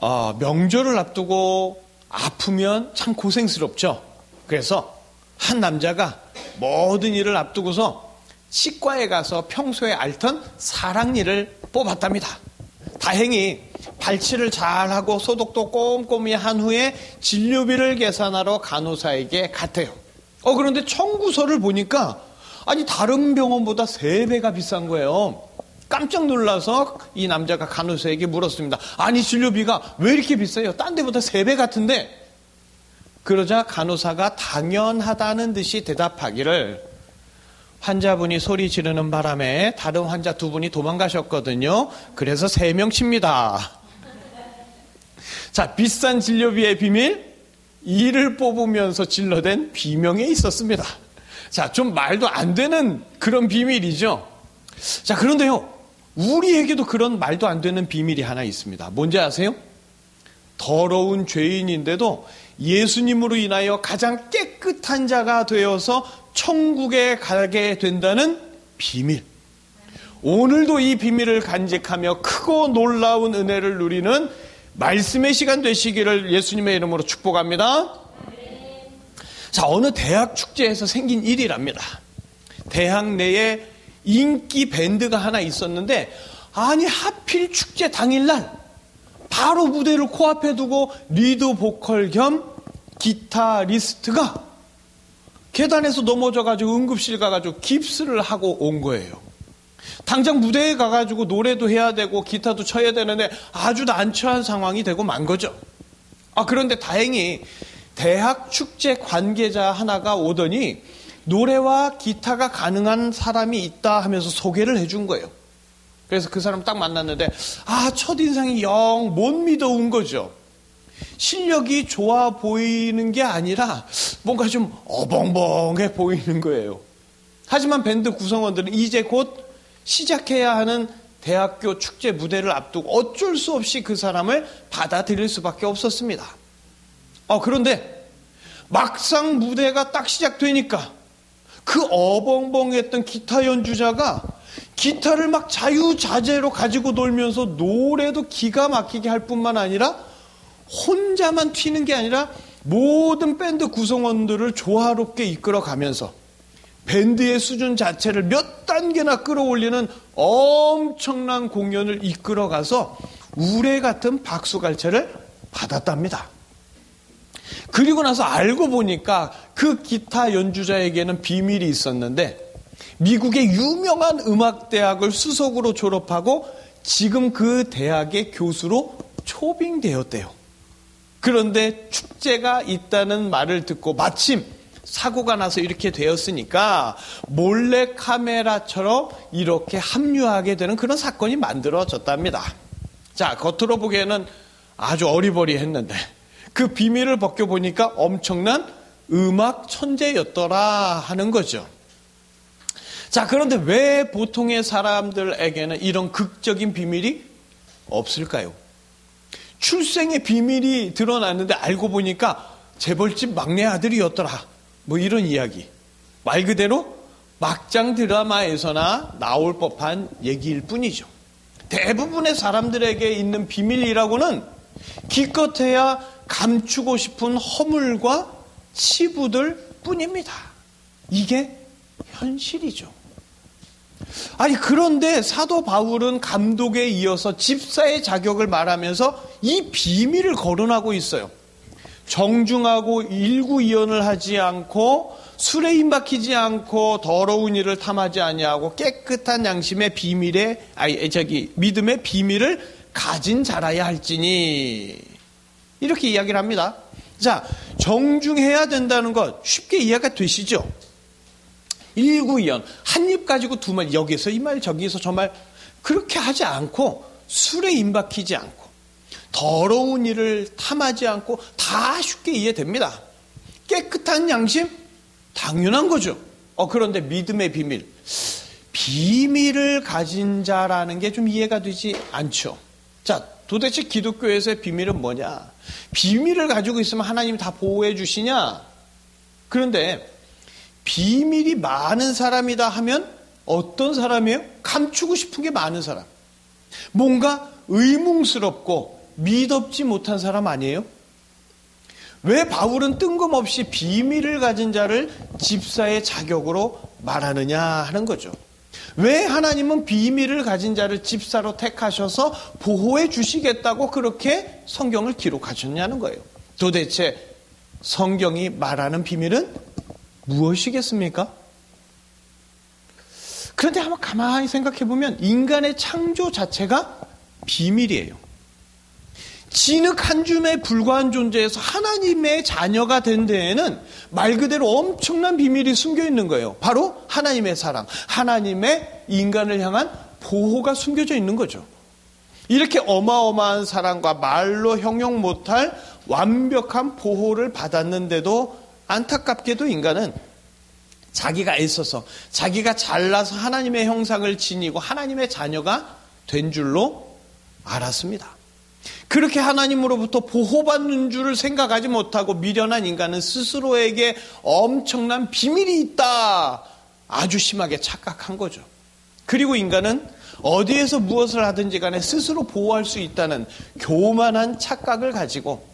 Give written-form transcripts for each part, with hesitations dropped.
명절을 앞두고 아프면 참 고생스럽죠. 그래서 한 남자가 모든 일을 앞두고서 치과에 가서 평소에 앓던 사랑니를 뽑았답니다. 다행히 발치를 잘하고 소독도 꼼꼼히 한 후에 진료비를 계산하러 간호사에게 갔대요. 그런데 청구서를 보니까 다른 병원보다 3배가 비싼 거예요. 깜짝 놀라서 이 남자가 간호사에게 물었습니다. 아니, 진료비가 왜 이렇게 비싸요? 딴 데보다 3배 같은데. 그러자 간호사가 당연하다는 듯이 대답하기를, 환자분이 소리 지르는 바람에 다른 환자 2분이 도망가셨거든요. 그래서 3명 칩니다. 자, 비싼 진료비의 비밀, 이를 뽑으면서 질러댄 비명에 있었습니다. 자, 좀 말도 안 되는 그런 비밀이죠. 자, 그런데요, 우리에게도 그런 말도 안 되는 비밀이 하나 있습니다. 뭔지 아세요? 더러운 죄인인데도 예수님으로 인하여 가장 깨끗한 자가 되어서 천국에 가게 된다는 비밀. 오늘도 이 비밀을 간직하며 크고 놀라운 은혜를 누리는 말씀의 시간 되시기를 예수님의 이름으로 축복합니다. 자, 어느 대학 축제에서 생긴 일이랍니다. 대학 내에 인기 밴드가 하나 있었는데, 하필 축제 당일날 바로 무대를 코앞에 두고 리드 보컬 겸 기타리스트가 계단에서 넘어져가지고 응급실 가가지고 깁스를 하고 온 거예요. 당장 무대에 가가지고 노래도 해야 되고 기타도 쳐야 되는데 아주 난처한 상황이 되고 만 거죠. 그런데 다행히 대학 축제 관계자 하나가 오더니 노래와 기타가 가능한 사람이 있다 하면서 소개를 해준 거예요. 그래서 그 사람 딱 만났는데 첫인상이 영 못 믿어온 거죠. 실력이 좋아 보이는 게 아니라 뭔가 좀 어벙벙해 보이는 거예요. 하지만 밴드 구성원들은 이제 곧 시작해야 하는 대학교 축제 무대를 앞두고 어쩔 수 없이 그 사람을 받아들일 수밖에 없었습니다. 그런데 막상 무대가 딱 시작되니까 그 어벙벙했던 기타 연주자가 기타를 막 자유자재로 가지고 놀면서 노래도 기가 막히게 할 뿐만 아니라 혼자만 튀는 게 아니라 모든 밴드 구성원들을 조화롭게 이끌어가면서 밴드의 수준 자체를 몇 단계나 끌어올리는 엄청난 공연을 이끌어가서 우레 같은 박수갈채를 받았답니다. 그리고 나서 알고 보니까 그 기타 연주자에게는 비밀이 있었는데, 미국의 유명한 음악대학을 수석으로 졸업하고 지금 그 대학의 교수로 초빙되었대요. 그런데 축제가 있다는 말을 듣고 마침 사고가 나서 이렇게 되었으니까 몰래 카메라처럼 이렇게 합류하게 되는 그런 사건이 만들어졌답니다. 자, 겉으로 보기에는 아주 어리버리했는데 그 비밀을 벗겨보니까 엄청난 음악 천재였더라 하는 거죠. 자, 그런데 왜 보통의 사람들에게는 이런 극적인 비밀이 없을까요? 출생의 비밀이 드러났는데 알고 보니까 재벌집 막내 아들이었더라. 이런 이야기. 말 그대로 막장 드라마에서나 나올 법한 얘기일 뿐이죠. 대부분의 사람들에게 있는 비밀이라고는 기껏해야 감추고 싶은 허물과 치부들 뿐입니다. 이게 현실이죠. 그런데 사도 바울은 감독에 이어서 집사의 자격을 말하면서 이 비밀을 거론하고 있어요. 정중하고 일구이연을 하지 않고 술에 임박히지 않고 더러운 일을 탐하지 아니하고 깨끗한 양심의 믿음의 비밀을 가진 자라야 할지니, 이렇게 이야기를 합니다. 자, 정중해야 된다는 것 쉽게 이해가 되시죠? 일구이연, 한 입 가지고 두 말, 여기서 이 말 저기서 저 말, 그렇게 하지 않고 술에 임박히지 않고 더러운 일을 탐하지 않고 다 쉽게 이해됩니다. 깨끗한 양심? 당연한 거죠. 그런데 믿음의 비밀을 가진 자라는 게 좀 이해가 되지 않죠. 자, 도대체 기독교에서의 비밀은 뭐냐? 비밀을 가지고 있으면 하나님이 다 보호해 주시냐? 그런데 비밀이 많은 사람이다 하면 어떤 사람이에요? 감추고 싶은 게 많은 사람. 뭔가 의문스럽고 미덥지 못한 사람 아니에요? 왜 바울은 뜬금없이 비밀을 가진 자를 집사의 자격으로 말하느냐 하는 거죠. 왜 하나님은 비밀을 가진 자를 집사로 택하셔서 보호해 주시겠다고 그렇게 성경을 기록하셨냐는 거예요. 도대체 성경이 말하는 비밀은 무엇이겠습니까? 그런데 한번 가만히 생각해 보면 인간의 창조 자체가 비밀이에요. 진흙 한 줌에 불과한 존재에서 하나님의 자녀가 된 데에는 말 그대로 엄청난 비밀이 숨겨 있는 거예요. 바로 하나님의 사랑, 하나님의 인간을 향한 보호가 숨겨져 있는 거죠. 이렇게 어마어마한 사랑과 말로 형용 못할 완벽한 보호를 받았는데도 안타깝게도 인간은 자기가 애써서 자기가 잘나서 하나님의 형상을 지니고 하나님의 자녀가 된 줄로 알았습니다. 그렇게 하나님으로부터 보호받는 줄을 생각하지 못하고 미련한 인간은 스스로에게 엄청난 비밀이 있다 아주 심하게 착각한 거죠. 그리고 인간은 어디에서 무엇을 하든지 간에 스스로 보호할 수 있다는 교만한 착각을 가지고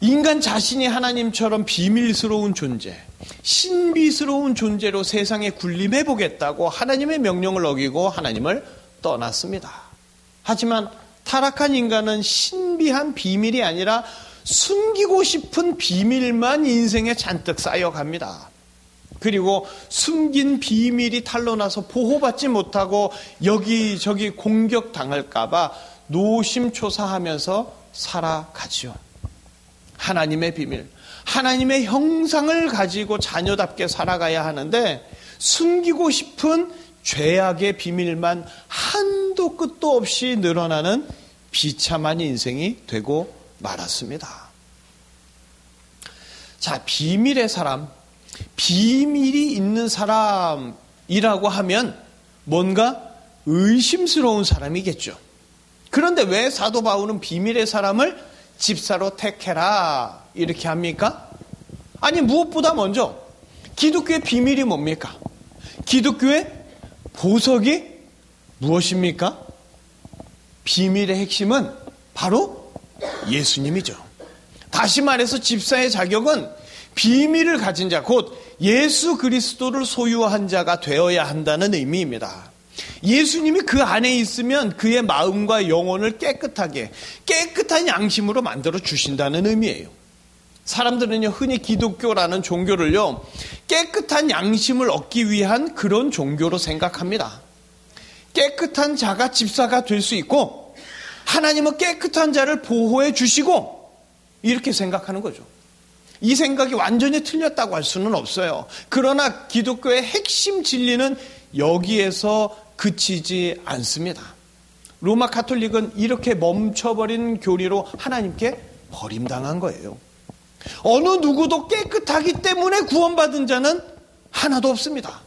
인간 자신이 하나님처럼 비밀스러운 존재, 신비스러운 존재로 세상에 군림해보겠다고 하나님의 명령을 어기고 하나님을 떠났습니다. 하지만 타락한 인간은 신비한 비밀이 아니라 숨기고 싶은 비밀만 인생에 잔뜩 쌓여갑니다. 그리고 숨긴 비밀이 탄로나서 보호받지 못하고 여기저기 공격당할까봐 노심초사하면서 살아가지요. 하나님의 비밀, 하나님의 형상을 가지고 자녀답게 살아가야 하는데 숨기고 싶은 죄악의 비밀만 한도 끝도 없이 늘어나는 비참한 인생이 되고 말았습니다. 자, 비밀의 사람, 비밀이 있는 사람이라고 하면 뭔가 의심스러운 사람이겠죠. 그런데 왜 사도 바울은 비밀의 사람을 집사로 택해라 이렇게 합니까? 아니, 무엇보다 먼저 기독교의 비밀이 뭡니까? 기독교의 보석이 무엇입니까? 비밀의 핵심은 바로 예수님이죠. 다시 말해서 집사의 자격은 비밀을 가진 자, 곧 예수 그리스도를 소유한 자가 되어야 한다는 의미입니다. 예수님이 그 안에 있으면 그의 마음과 영혼을 깨끗하게, 깨끗한 양심으로 만들어 주신다는 의미예요. 사람들은요, 흔히 기독교라는 종교를요, 깨끗한 양심을 얻기 위한 그런 종교로 생각합니다. 깨끗한 자가 집사가 될 수 있고, 하나님은 깨끗한 자를 보호해 주시고, 이렇게 생각하는 거죠. 이 생각이 완전히 틀렸다고 할 수는 없어요. 그러나 기독교의 핵심 진리는 여기에서 그치지 않습니다. 로마 가톨릭은 이렇게 멈춰버린 교리로 하나님께 버림당한 거예요. 어느 누구도 깨끗하기 때문에 구원받은 자는 하나도 없습니다.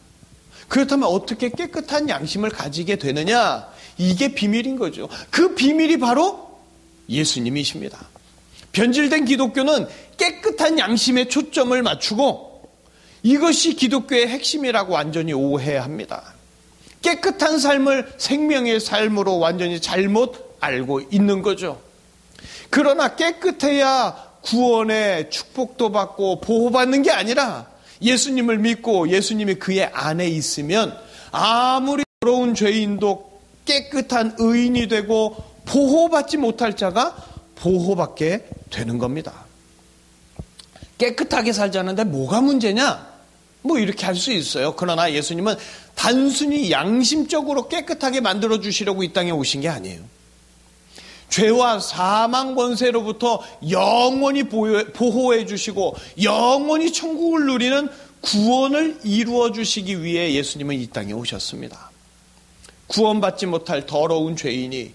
그렇다면 어떻게 깨끗한 양심을 가지게 되느냐? 이게 비밀인 거죠. 그 비밀이 바로 예수님이십니다. 변질된 기독교는 깨끗한 양심에 초점을 맞추고 이것이 기독교의 핵심이라고 완전히 오해합니다. 깨끗한 삶을 생명의 삶으로 완전히 잘못 알고 있는 거죠. 그러나 깨끗해야 구원의 축복도 받고 보호받는 게 아니라 예수님을 믿고 예수님이 그의 안에 있으면 아무리 더러운 죄인도 깨끗한 의인이 되고 보호받지 못할 자가 보호받게 되는 겁니다. 깨끗하게 살자는데 뭐가 문제냐? 뭐 이렇게 할 수 있어요. 그러나 예수님은 단순히 양심적으로 깨끗하게 만들어 주시려고 이 땅에 오신 게 아니에요. 죄와 사망 권세로부터 영원히 보호해 주시고 영원히 천국을 누리는 구원을 이루어 주시기 위해 예수님은 이 땅에 오셨습니다. 구원받지 못할 더러운 죄인이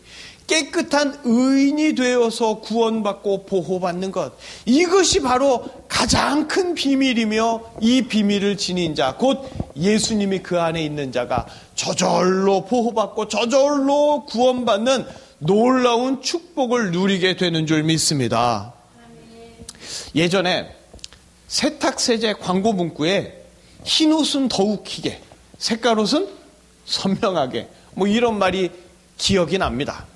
깨끗한 의인이 되어서 구원받고 보호받는 것, 이것이 바로 가장 큰 비밀이며 이 비밀을 지닌 자, 곧 예수님이 그 안에 있는 자가 저절로 보호받고 저절로 구원받는 놀라운 축복을 누리게 되는 줄 믿습니다. 예전에 세탁세제 광고 문구에 흰 옷은 더욱 희게, 색깔 옷은 선명하게, 뭐 이런 말이 기억이 납니다.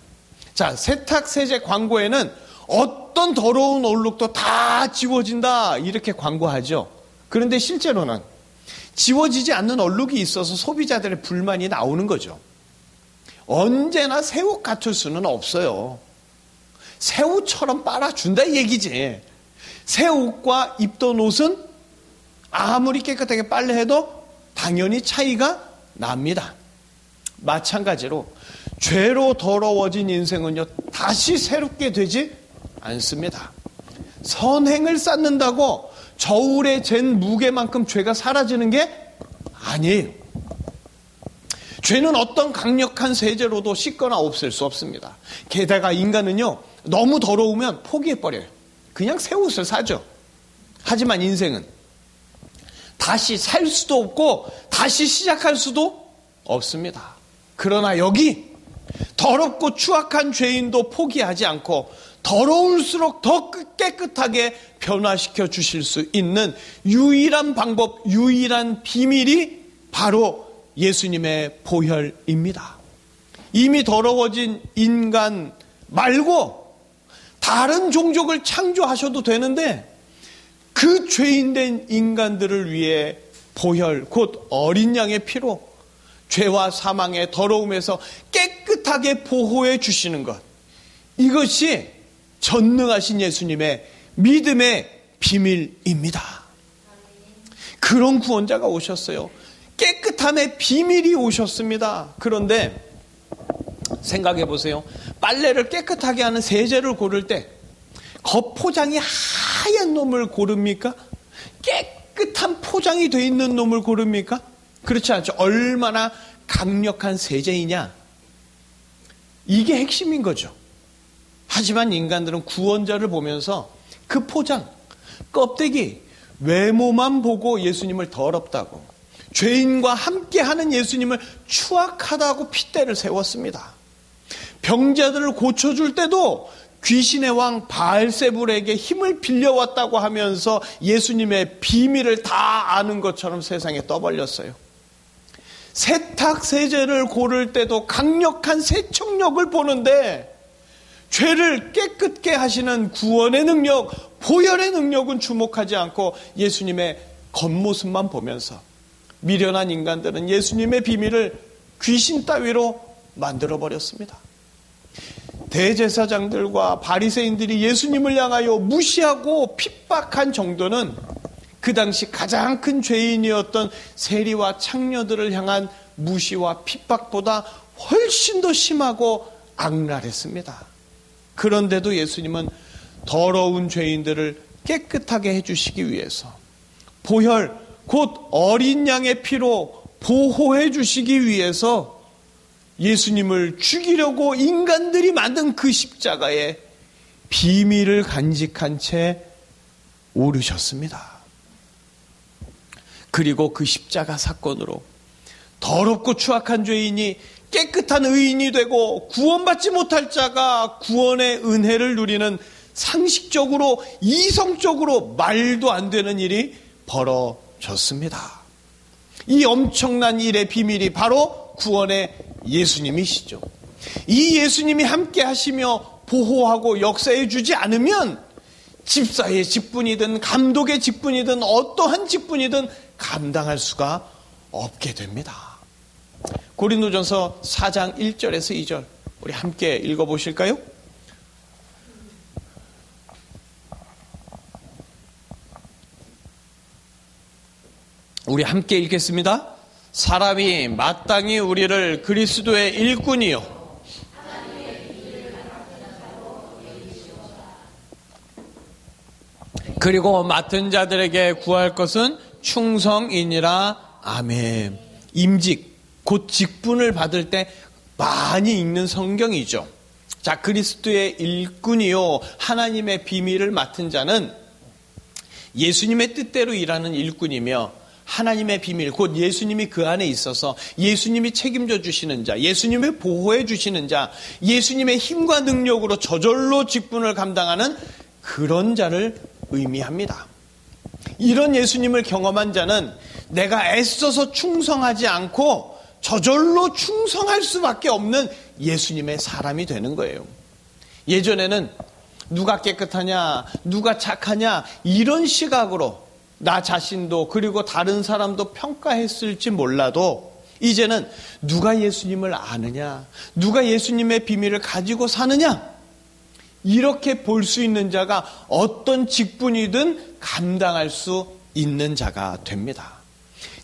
자, 세탁세제 광고에는 어떤 더러운 얼룩도 다 지워진다 이렇게 광고하죠. 그런데 실제로는 지워지지 않는 얼룩이 있어서 소비자들의 불만이 나오는 거죠. 언제나 새우 같을 수는 없어요. 새우처럼 빨아준다 이 얘기지. 새 옷과 입던 옷은 아무리 깨끗하게 빨래해도 당연히 차이가 납니다. 마찬가지로 죄로 더러워진 인생은요, 다시 새롭게 되지 않습니다. 선행을 쌓는다고 저울에 잰 무게만큼 죄가 사라지는 게 아니에요. 죄는 어떤 강력한 세제로도 씻거나 없앨 수 없습니다. 게다가 인간은요, 너무 더러우면 포기해버려요. 그냥 새 옷을 사죠. 하지만 인생은 다시 살 수도 없고 다시 시작할 수도 없습니다. 그러나 여기 더럽고 추악한 죄인도 포기하지 않고 더러울수록 더 깨끗하게 변화시켜 주실 수 있는 유일한 방법, 유일한 비밀이 바로 예수님의 보혈입니다. 이미 더러워진 인간 말고 다른 종족을 창조하셔도 되는데 그 죄인된 인간들을 위해 보혈, 곧 어린 양의 피로 죄와 사망의 더러움에서 깨끗하게 보호해 주시는 것, 이것이 전능하신 예수님의 믿음의 비밀입니다. 그런 구원자가 오셨어요. 깨끗함의 비밀이 오셨습니다. 그런데 생각해 보세요. 빨래를 깨끗하게 하는 세제를 고를 때 겉포장이 하얀 놈을 고릅니까? 깨끗한 포장이 되어 있는 놈을 고릅니까? 그렇지 않죠. 얼마나 강력한 세제이냐, 이게 핵심인 거죠. 하지만 인간들은 구원자를 보면서 그 포장, 껍데기, 외모만 보고 예수님을 더럽다고, 죄인과 함께하는 예수님을 추악하다고 핏대를 세웠습니다. 병자들을 고쳐줄 때도 귀신의 왕 바알세불에게 힘을 빌려왔다고 하면서 예수님의 비밀을 다 아는 것처럼 세상에 떠벌렸어요. 세탁세제를 고를 때도 강력한 세척력을 보는데 죄를 깨끗게 하시는 구원의 능력, 보혈의 능력은 주목하지 않고 예수님의 겉모습만 보면서 미련한 인간들은 예수님의 비밀을 귀신 따위로 만들어버렸습니다. 대제사장들과 바리새인들이 예수님을 향하여 무시하고 핍박한 정도는 그 당시 가장 큰 죄인이었던 세리와 창녀들을 향한 무시와 핍박보다 훨씬 더 심하고 악랄했습니다. 그런데도 예수님은 더러운 죄인들을 깨끗하게 해주시기 위해서 보혈, 곧 어린 양의 피로 보호해 주시기 위해서 예수님을 죽이려고 인간들이 만든 그 십자가에 비밀을 간직한 채 오르셨습니다. 그리고 그 십자가 사건으로 더럽고 추악한 죄인이 깨끗한 의인이 되고 구원받지 못할 자가 구원의 은혜를 누리는 상식적으로, 이성적으로 말도 안 되는 일이 벌어졌습니다. 이 엄청난 일의 비밀이 바로 구원의 예수님이시죠. 이 예수님이 함께 하시며 보호하고 역사해 주지 않으면 집사의 직분이든 감독의 직분이든 어떠한 직분이든 감당할 수가 없게 됩니다. 고린도전서 4장 1절에서 2절 우리 함께 읽어보실까요? 우리 함께 읽겠습니다. 사람이 마땅히 우리를 그리스도의 일꾼이요 그리고 맡은 자들에게 구할 것은 충성이니라. 아멘. 임직, 곧 직분을 받을 때 많이 읽는 성경이죠. 자, 그리스도의 일꾼이요 하나님의 비밀을 맡은 자는 예수님의 뜻대로 일하는 일꾼이며 하나님의 비밀, 곧 예수님이 그 안에 있어서 예수님이 책임져 주시는 자, 예수님이 보호해 주시는 자, 예수님의 힘과 능력으로 저절로 직분을 감당하는 그런 자를 의미합니다. 이런 예수님을 경험한 자는 내가 애써서 충성하지 않고 저절로 충성할 수밖에 없는 예수님의 사람이 되는 거예요. 예전에는 누가 깨끗하냐, 누가 착하냐, 이런 시각으로 나 자신도 그리고 다른 사람도 평가했을지 몰라도 이제는 누가 예수님을 아느냐, 누가 예수님의 비밀을 가지고 사느냐, 이렇게 볼 수 있는 자가 어떤 직분이든 감당할 수 있는 자가 됩니다.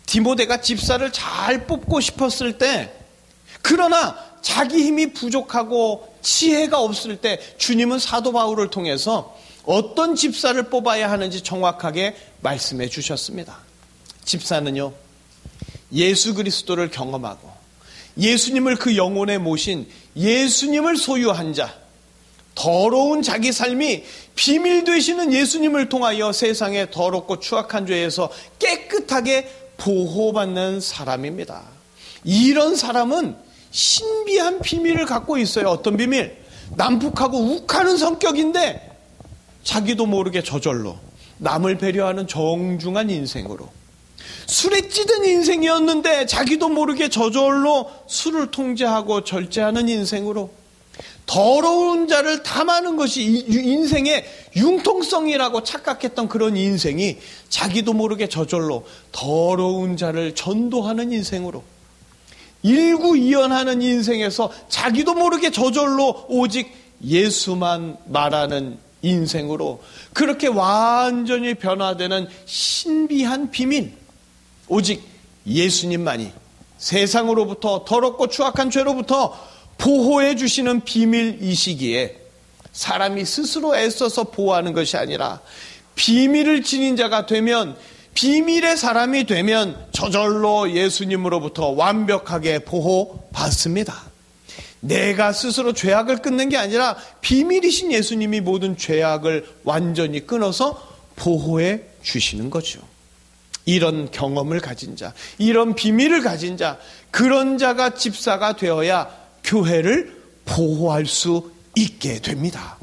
디모데가 집사를 잘 뽑고 싶었을 때, 그러나 자기 힘이 부족하고 지혜가 없을 때 주님은 사도 바울을 통해서 어떤 집사를 뽑아야 하는지 정확하게 말씀해 주셨습니다. 집사는요, 예수 그리스도를 경험하고 예수님을 그 영혼에 모신 예수님을 소유한 자, 더러운 자기 삶이 비밀 되시는 예수님을 통하여 세상의 더럽고 추악한 죄에서 깨끗하게 보호받는 사람입니다. 이런 사람은 신비한 비밀을 갖고 있어요. 어떤 비밀? 난폭하고 욱하는 성격인데 자기도 모르게 저절로 남을 배려하는 정중한 인생으로, 술에 찌든 인생이었는데 자기도 모르게 저절로 술을 통제하고 절제하는 인생으로, 더러운 자를 탐하는 것이 인생의 융통성이라고 착각했던 그런 인생이 자기도 모르게 저절로 더러운 자를 전도하는 인생으로, 일구이연하는 인생에서 자기도 모르게 저절로 오직 예수만 말하는 인생으로, 그렇게 완전히 변화되는 신비한 비밀, 오직 예수님만이 세상으로부터 더럽고 추악한 죄로부터 보호해 주시는 비밀이시기에 사람이 스스로 애써서 보호하는 것이 아니라 비밀을 지닌 자가 되면, 비밀의 사람이 되면 저절로 예수님으로부터 완벽하게 보호받습니다. 내가 스스로 죄악을 끊는 게 아니라 비밀이신 예수님이 모든 죄악을 완전히 끊어서 보호해 주시는 거죠. 이런 경험을 가진 자, 이런 비밀을 가진 자, 그런 자가 집사가 되어야 교회를 보호할 수 있게 됩니다.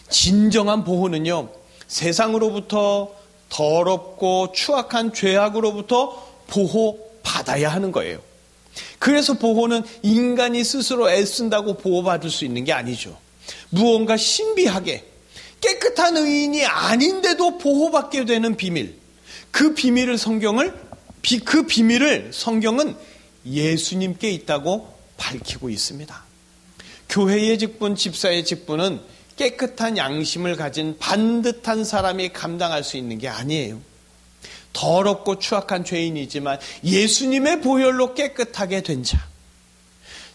진정한 보호는요, 세상으로부터 더럽고 추악한 죄악으로부터 보호받아야 하는 거예요. 그래서 보호는 인간이 스스로 애쓴다고 보호받을 수 있는 게 아니죠. 무언가 신비하게 깨끗한 의인이 아닌데도 보호받게 되는 비밀, 그 비밀을 성경은 예수님께 있다고 밝히고 있습니다. 교회의 직분, 집사의 직분은 깨끗한 양심을 가진 반듯한 사람이 감당할 수 있는 게 아니에요. 더럽고 추악한 죄인이지만 예수님의 보혈로 깨끗하게 된 자,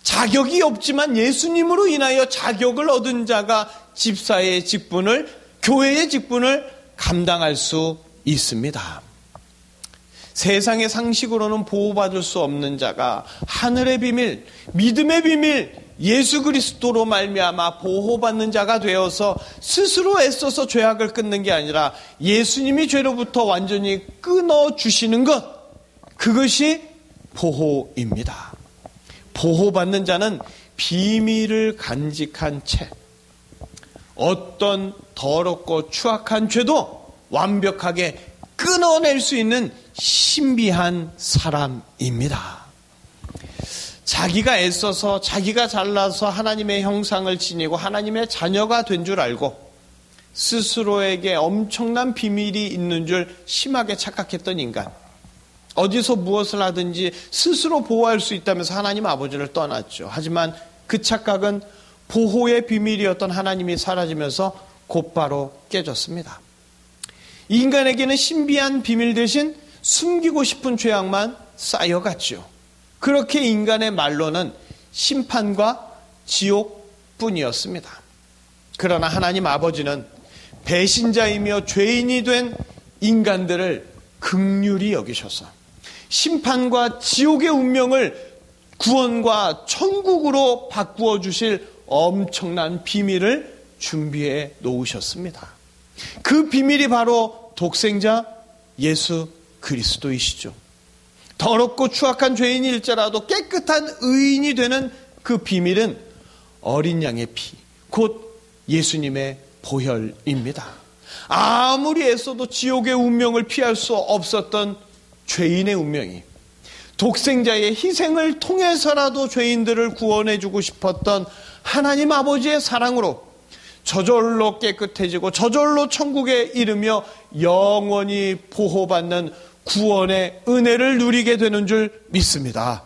자격이 없지만 예수님으로 인하여 자격을 얻은 자가 집사의 직분을, 교회의 직분을 감당할 수 있습니다. 세상의 상식으로는 보호받을 수 없는 자가 하늘의 비밀, 믿음의 비밀, 예수 그리스도로 말미암아 보호받는 자가 되어서 스스로 애써서 죄악을 끊는 게 아니라 예수님이 죄로부터 완전히 끊어주시는 것, 그것이 보호입니다. 보호받는 자는 비밀을 간직한 채 어떤 더럽고 추악한 죄도 완벽하게 끊어낼 수 있는 신비한 사람입니다. 자기가 애써서 자기가 잘나서 하나님의 형상을 지니고 하나님의 자녀가 된 줄 알고 스스로에게 엄청난 비밀이 있는 줄 심하게 착각했던 인간, 어디서 무엇을 하든지 스스로 보호할 수 있다면서 하나님 아버지를 떠났죠. 하지만 그 착각은 보호의 비밀이었던 하나님이 사라지면서 곧바로 깨졌습니다. 인간에게는 신비한 비밀 대신 숨기고 싶은 죄악만 쌓여갔죠. 그렇게 인간의 말로는 심판과 지옥뿐이었습니다. 그러나 하나님 아버지는 배신자이며 죄인이 된 인간들을 긍휼히 여기셔서 심판과 지옥의 운명을 구원과 천국으로 바꾸어 주실 엄청난 비밀을 준비해 놓으셨습니다. 그 비밀이 바로 독생자 예수 그리스도이시죠. 더럽고 추악한 죄인일지라도 깨끗한 의인이 되는 그 비밀은 어린 양의 피, 곧 예수님의 보혈입니다. 아무리 애써도 지옥의 운명을 피할 수 없었던 죄인의 운명이 독생자의 희생을 통해서라도 죄인들을 구원해주고 싶었던 하나님 아버지의 사랑으로 저절로 깨끗해지고 저절로 천국에 이르며 영원히 보호받는 구원의 은혜를 누리게 되는 줄 믿습니다.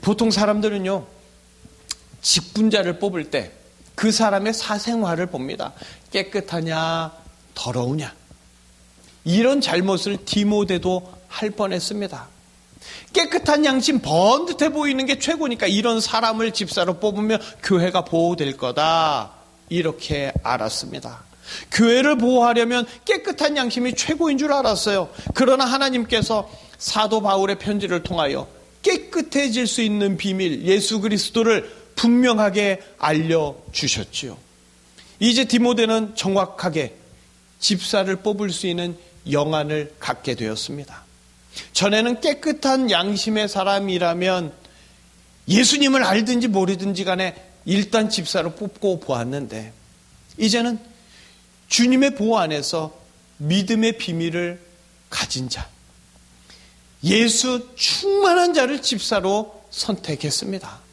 보통 사람들은요, 직분자를 뽑을 때 그 사람의 사생활을 봅니다. 깨끗하냐, 더러우냐. 이런 잘못을 디모데도 할 뻔했습니다. 깨끗한 양심, 번듯해 보이는 게 최고니까 이런 사람을 집사로 뽑으면 교회가 보호될 거다, 이렇게 알았습니다. 교회를 보호하려면 깨끗한 양심이 최고인 줄 알았어요. 그러나 하나님께서 사도 바울의 편지를 통하여 깨끗해질 수 있는 비밀, 예수 그리스도를 분명하게 알려주셨지요. 이제 디모데는 정확하게 집사를 뽑을 수 있는 영안을 갖게 되었습니다. 전에는 깨끗한 양심의 사람이라면 예수님을 알든지 모르든지 간에 일단 집사로 뽑고 보았는데, 이제는 주님의 보호 안에서 믿음의 비밀을 가진 자, 예수 충만한 자를 집사로 선택했습니다.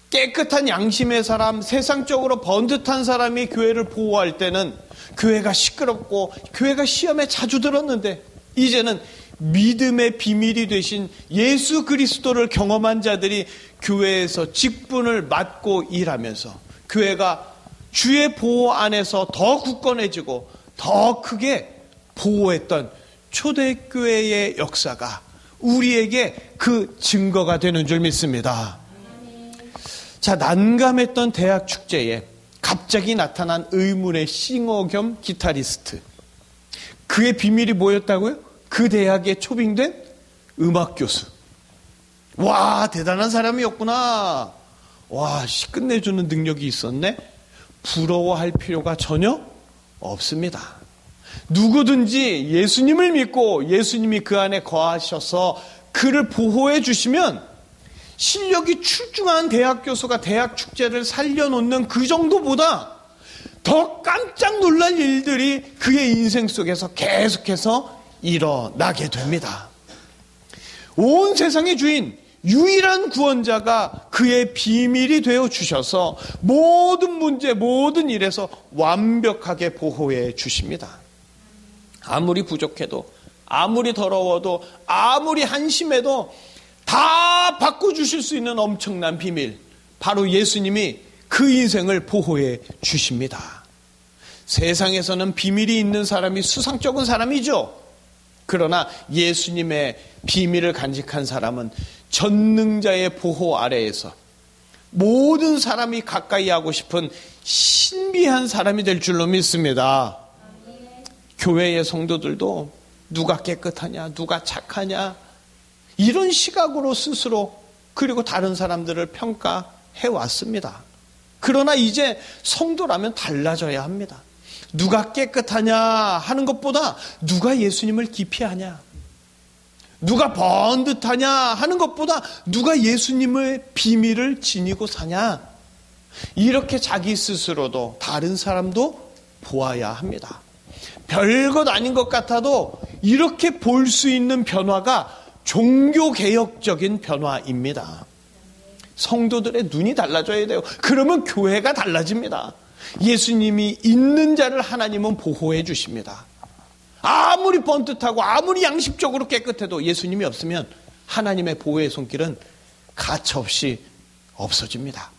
깨끗한 양심의 사람, 세상적으로 번듯한 사람이 교회를 보호할 때는 교회가 시끄럽고 교회가 시험에 자주 들었는데, 이제는 믿음의 비밀이 되신 예수 그리스도를 경험한 자들이 교회에서 직분을 맡고 일하면서 교회가 주의 보호 안에서 더 굳건해지고 더 크게 보호했던 초대교회의 역사가 우리에게 그 증거가 되는 줄 믿습니다. 자, 난감했던 대학 축제에 갑자기 나타난 의문의 싱어 겸 기타리스트. 그의 비밀이 뭐였다고요? 그 대학에 초빙된 음악교수. 와, 대단한 사람이었구나. 와, 끝내주는 능력이 있었네. 부러워할 필요가 전혀 없습니다. 누구든지 예수님을 믿고 예수님이 그 안에 거하셔서 그를 보호해 주시면 실력이 출중한 대학 교수가 대학 축제를 살려놓는 그 정도보다 더 깜짝 놀랄 일들이 그의 인생 속에서 계속해서 일어나게 됩니다. 온 세상의 주인, 유일한 구원자가 그의 비밀이 되어 주셔서 모든 문제, 모든 일에서 완벽하게 보호해 주십니다. 아무리 부족해도, 아무리 더러워도, 아무리 한심해도 다 바꿔주실 수 있는 엄청난 비밀, 바로 예수님이 그 인생을 보호해 주십니다. 세상에서는 비밀이 있는 사람이 수상쩍은 사람이죠. 그러나 예수님의 비밀을 간직한 사람은 전능자의 보호 아래에서 모든 사람이 가까이 하고 싶은 신비한 사람이 될 줄로 믿습니다. 교회의 성도들도 누가 깨끗하냐, 누가 착하냐, 이런 시각으로 스스로 그리고 다른 사람들을 평가해 왔습니다. 그러나 이제 성도라면 달라져야 합니다. 누가 깨끗하냐 하는 것보다 누가 예수님을 깊이 하냐, 누가 번듯하냐 하는 것보다 누가 예수님의 비밀을 지니고 사냐, 이렇게 자기 스스로도 다른 사람도 보아야 합니다. 별것 아닌 것 같아도 이렇게 볼 수 있는 변화가 종교개혁적인 변화입니다. 성도들의 눈이 달라져야 돼요. 그러면 교회가 달라집니다. 예수님이 있는 자를 하나님은 보호해 주십니다. 아무리 번듯하고 아무리 양심적으로 깨끗해도 예수님이 없으면 하나님의 보호의 손길은 가차없이 없어집니다.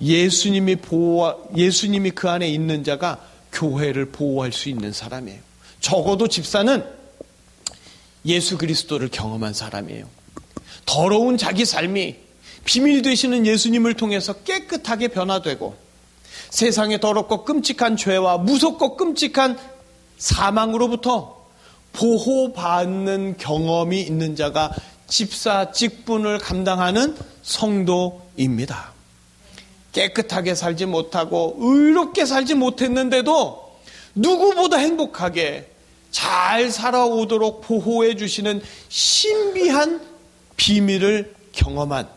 예수님이 그 안에 있는 자가 교회를 보호할 수 있는 사람이에요. 적어도 집사는 예수 그리스도를 경험한 사람이에요. 더러운 자기 삶이 비밀 되시는 예수님을 통해서 깨끗하게 변화되고 세상의 더럽고 끔찍한 죄와 무섭고 끔찍한 사망으로부터 보호받는 경험이 있는 자가 집사 직분을 감당하는 성도입니다. 깨끗하게 살지 못하고 의롭게 살지 못했는데도 누구보다 행복하게 잘 살아오도록 보호해 주시는 신비한 비밀을 경험한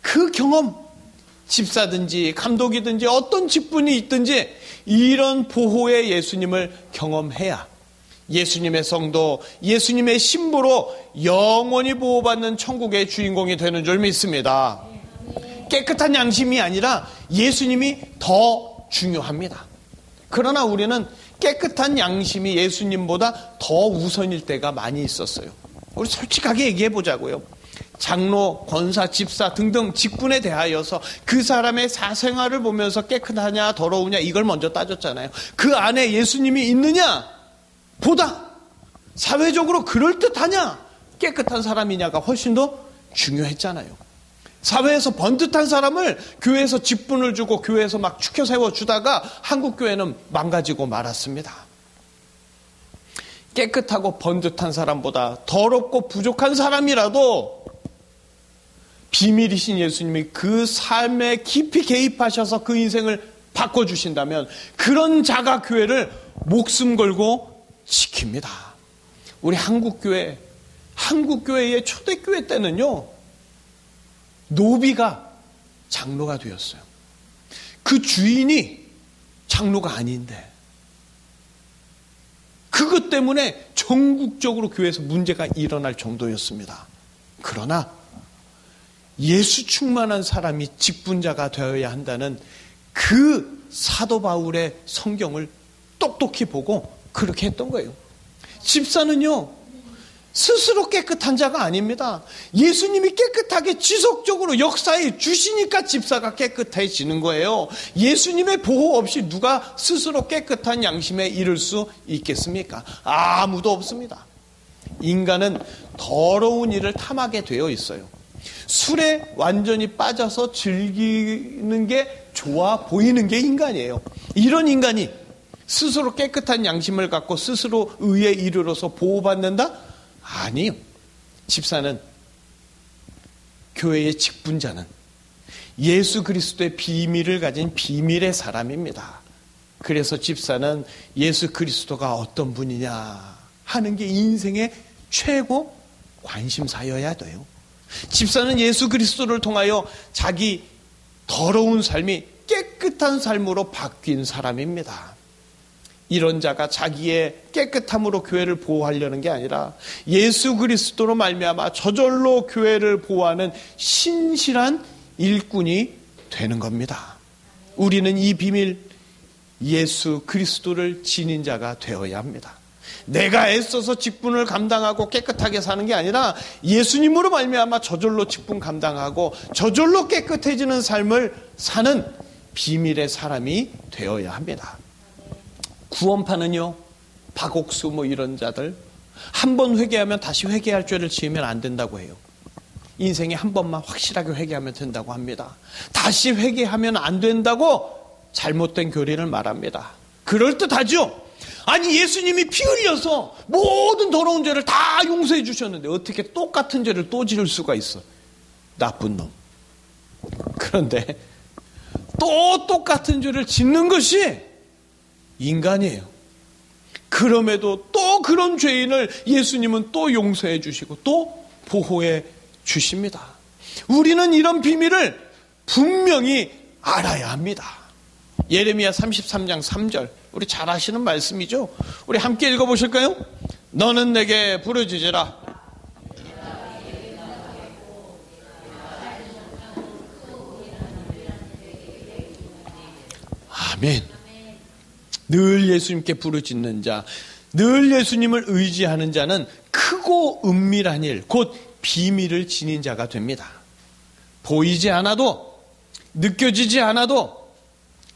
그 경험, 집사든지 감독이든지 어떤 직분이 있든지 이런 보호의 예수님을 경험해야 예수님의 성도, 예수님의 신부로 영원히 보호받는 천국의 주인공이 되는 줄 믿습니다. 깨끗한 양심이 아니라 예수님이 더 중요합니다. 그러나 우리는 깨끗한 양심이 예수님보다 더 우선일 때가 많이 있었어요. 우리 솔직하게 얘기해 보자고요. 장로, 권사, 집사 등등 직분에 대하여서 그 사람의 사생활을 보면서 깨끗하냐 더러우냐 이걸 먼저 따졌잖아요. 그 안에 예수님이 있느냐 보다 사회적으로 그럴듯하냐 깨끗한 사람이냐가 훨씬 더 중요했잖아요. 사회에서 번듯한 사람을 교회에서 직분을 주고 교회에서 막 축혀 세워주다가 한국교회는 망가지고 말았습니다. 깨끗하고 번듯한 사람보다 더럽고 부족한 사람이라도 비밀이신 예수님이 그 삶에 깊이 개입하셔서 그 인생을 바꿔주신다면 그런 자가 교회를 목숨 걸고 지킵니다. 우리 한국교회의 초대교회 때는요, 노비가 장로가 되었어요. 그 주인이 장로가 아닌데 그것 때문에 전국적으로 교회에서 문제가 일어날 정도였습니다. 그러나 예수 충만한 사람이 직분자가 되어야 한다는 그 사도 바울의 성경을 똑똑히 보고 그렇게 했던 거예요. 집사는요, 스스로 깨끗한 자가 아닙니다. 예수님이 깨끗하게 지속적으로 역사해 주시니까 집사가 깨끗해지는 거예요. 예수님의 보호 없이 누가 스스로 깨끗한 양심에 이를 수 있겠습니까? 아무도 없습니다. 인간은 더러운 일을 탐하게 되어 있어요. 술에 완전히 빠져서 즐기는 게 좋아 보이는 게 인간이에요. 이런 인간이 스스로 깨끗한 양심을 갖고 스스로 의에 이르러서 보호받는다? 아니요. 집사는, 교회의 직분자는 예수 그리스도의 비밀을 가진 비밀의 사람입니다. 그래서 집사는 예수 그리스도가 어떤 분이냐 하는 게 인생의 최고 관심사여야 돼요. 집사는 예수 그리스도를 통하여 자기 더러운 삶이 깨끗한 삶으로 바뀐 사람입니다. 이런 자가 자기의 깨끗함으로 교회를 보호하려는 게 아니라 예수 그리스도로 말미암아 저절로 교회를 보호하는 신실한 일꾼이 되는 겁니다. 우리는 이 비밀 예수 그리스도를 지닌 자가 되어야 합니다. 내가 애써서 직분을 감당하고 깨끗하게 사는 게 아니라 예수님으로 말미암아 저절로 직분 감당하고 저절로 깨끗해지는 삶을 사는 비밀의 사람이 되어야 합니다. 구원파는요, 박옥수 뭐 이런 자들 한 번 회개하면 다시 회개할 죄를 지으면 안 된다고 해요. 인생에 한 번만 확실하게 회개하면 된다고 합니다. 다시 회개하면 안 된다고 잘못된 교리를 말합니다. 그럴듯하죠? 아니, 예수님이 피 흘려서 모든 더러운 죄를 다 용서해 주셨는데 어떻게 똑같은 죄를 또 지을 수가 있어? 나쁜 놈. 그런데 또 똑같은 죄를 짓는 것이 인간이에요. 그럼에도 또 그런 죄인을 예수님은 또 용서해 주시고 또 보호해 주십니다. 우리는 이런 비밀을 분명히 알아야 합니다. 예레미야 33장 3절, 우리 잘 아시는 말씀이죠. 우리 함께 읽어보실까요? 너는 내게 부르짖으라. 아멘. 늘 예수님께 부르짖는 자, 늘 예수님을 의지하는 자는 크고 은밀한 일, 곧 비밀을 지닌 자가 됩니다. 보이지 않아도, 느껴지지 않아도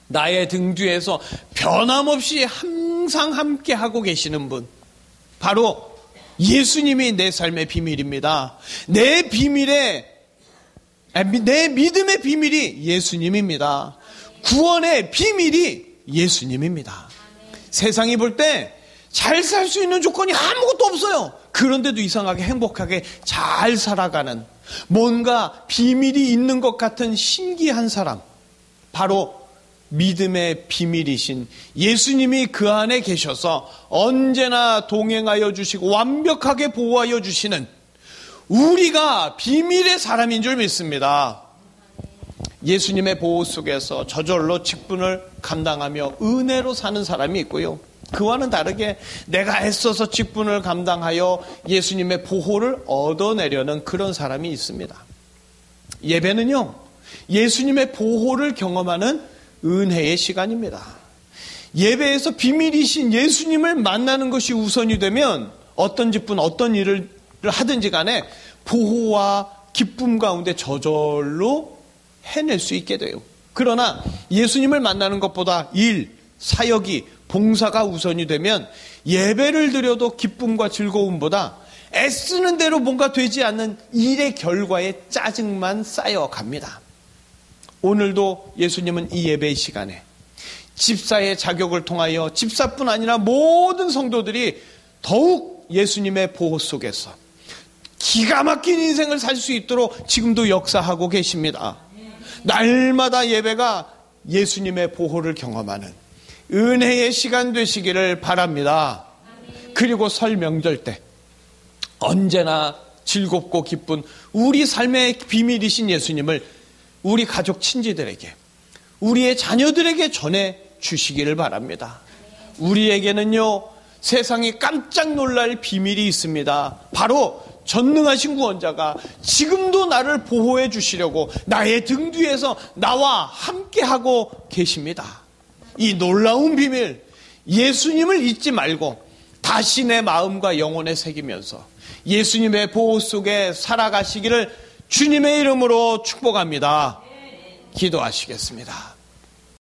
나의 등 뒤에서 변함없이 항상 함께 하고 계시는 분, 바로 예수님이 내 삶의 비밀입니다. 내 믿음의 비밀이 예수님입니다. 구원의 비밀이 예수님입니다. 세상이 볼 때 잘 살 수 있는 조건이 아무것도 없어요. 그런데도 이상하게 행복하게 잘 살아가는 뭔가 비밀이 있는 것 같은 신기한 사람, 바로 믿음의 비밀이신 예수님이 그 안에 계셔서 언제나 동행하여 주시고 완벽하게 보호하여 주시는 우리가 비밀의 사람인 줄 믿습니다. 예수님의 보호 속에서 저절로 직분을 감당하며 은혜로 사는 사람이 있고요. 그와는 다르게 내가 애써서 직분을 감당하여 예수님의 보호를 얻어내려는 그런 사람이 있습니다. 예배는요, 예수님의 보호를 경험하는 은혜의 시간입니다. 예배에서 비밀이신 예수님을 만나는 것이 우선이 되면 어떤 집분 어떤 일을 하든지 간에 보호와 기쁨 가운데 저절로 해낼 수 있게 돼요. 그러나 예수님을 만나는 것보다 일, 사역이, 봉사가 우선이 되면 예배를 드려도 기쁨과 즐거움보다 애쓰는 대로 뭔가 되지 않는 일의 결과에 짜증만 쌓여갑니다. 오늘도 예수님은 이 예배의 시간에 집사의 자격을 통하여 집사뿐 아니라 모든 성도들이 더욱 예수님의 보호 속에서 기가 막힌 인생을 살 수 있도록 지금도 역사하고 계십니다. 날마다 예배가 예수님의 보호를 경험하는 은혜의 시간 되시기를 바랍니다. 그리고 설 명절 때 언제나 즐겁고 기쁜 우리 삶의 비밀이신 예수님을 우리 가족 친지들에게, 우리의 자녀들에게 전해 주시기를 바랍니다. 우리에게는요, 세상이 깜짝 놀랄 비밀이 있습니다. 바로 전능하신 구원자가 지금도 나를 보호해 주시려고 나의 등 뒤에서 나와 함께하고 계십니다. 이 놀라운 비밀, 예수님을 잊지 말고 다시 내 마음과 영혼에 새기면서 예수님의 보호 속에 살아가시기를 주님의 이름으로 축복합니다. 기도하시겠습니다.